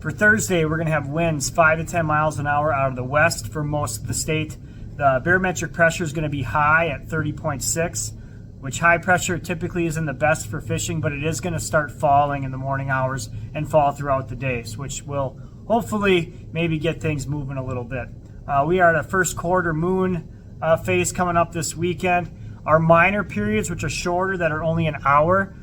For Thursday, we're going to have winds 5 to 10 miles an hour out of the west for most of the state. The barometric pressure is going to be high at 30.6, which high pressure typically isn't the best for fishing, but it is going to start falling in the morning hours and fall throughout the days, which will hopefully maybe get things moving a little bit. We are at a first quarter moon phase coming up this weekend. Our minor periods, which are shorter, that are only an hour,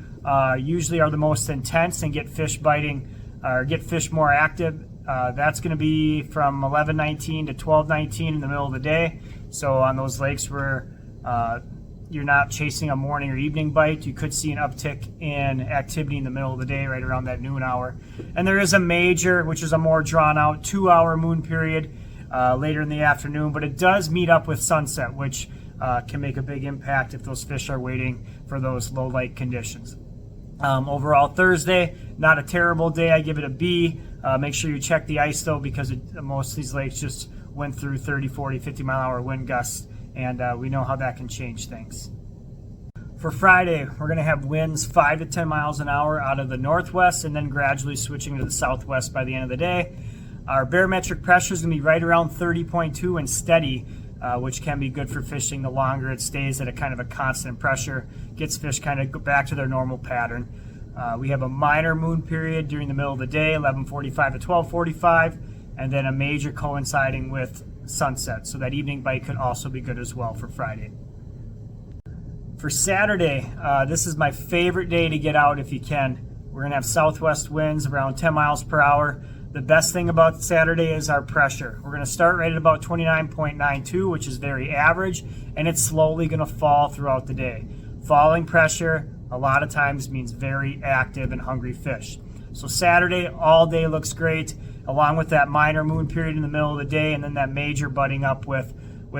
usually are the most intense and get fish biting or get fish more active. That's going to be from 11:19 to 12:19 in the middle of the day. So on those lakes where you're not chasing a morning or evening bite, you could see an uptick in activity in the middle of the day, right around that noon hour. And there is a major, which is a more drawn out 2-hour moon period later in the afternoon, but it does meet up with sunset, which can make a big impact if those fish are waiting for those low light conditions. Overall, Thursday, not a terrible day. I give it a B. Make sure you check the ice, though, because most of these lakes just went through 30, 40, 50-mile-an-hour wind gusts, and we know how that can change things. For Friday, we're going to have winds 5 to 10 miles an hour out of the northwest and then gradually switching to the southwest by the end of the day. Our barometric pressure is going to be right around 30.2 and steady, which can be good for fishing the longer it stays at a kind of a constant pressure, gets fish kind of go back to their normal pattern. We have a minor moon period during the middle of the day, 11:45 to 12:45, and then a major coinciding with sunset. So that evening bite could also be good as well for Friday. For Saturday, this is my favorite day to get out if you can. We're going to have southwest winds around 10 miles per hour. The best thing about Saturday is our pressure. We're going to start right at about 29.92, which is very average, and it's slowly going to fall throughout the day. Falling pressure a lot of times means very active and hungry fish. So Saturday, all day looks great, along with that minor moon period in the middle of the day and then that major butting up with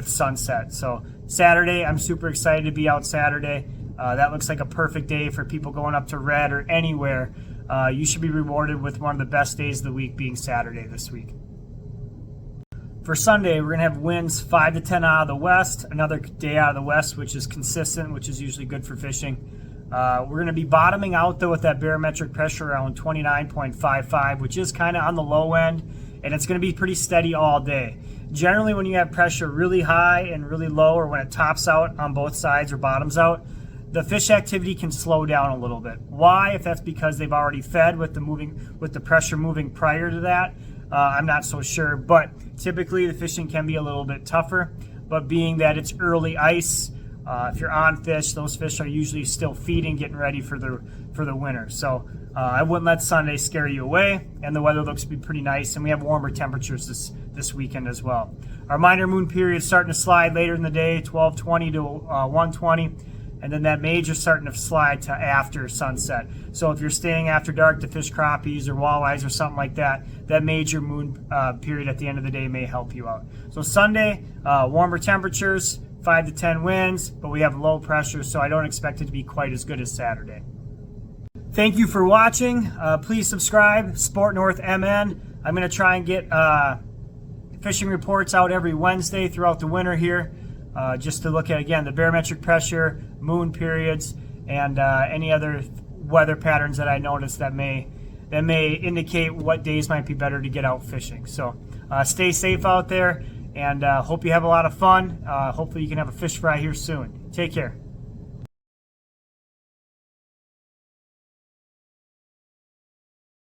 sunset. So Saturday, I'm super excited to be out Saturday. That looks like a perfect day for people going up to Red or anywhere. You should be rewarded with one of the best days of the week being Saturday this week. For Sunday, we're going to have winds 5 to 10 out of the west, another day out of the west, which is consistent, which is usually good for fishing. We're going to be bottoming out, though, with that barometric pressure around 29.55, which is kind of on the low end, and it's going to be pretty steady all day. Generally, when you have pressure really high and really low, or when it tops out on both sides or bottoms out, the fish activity can slow down a little bit. Why? If that's because they've already fed with the pressure moving prior to that, I'm not so sure. But typically the fishing can be a little bit tougher. But being that it's early ice, if you're on fish, those fish are usually still feeding, getting ready for the winter. So I wouldn't let Sunday scare you away. And the weather looks to be pretty nice, and we have warmer temperatures this weekend as well. Our minor moon period is starting to slide later in the day, 12:20 to 1:20. And then that major starting to slide to after sunset. So if you're staying after dark to fish crappies or walleyes or something like that, that major moon period at the end of the day may help you out. So Sunday, warmer temperatures, 5 to 10 winds, but we have low pressure, so I don't expect it to be quite as good as Saturday. Thank you for watching. Please subscribe, Sport North MN. I'm going to try and get fishing reports out every Wednesday throughout the winter here. Just to look at, again, the barometric pressure, moon periods, and any other weather patterns that I notice that may indicate what days might be better to get out fishing. So stay safe out there, and hope you have a lot of fun. Hopefully you can have a fish fry here soon. Take care.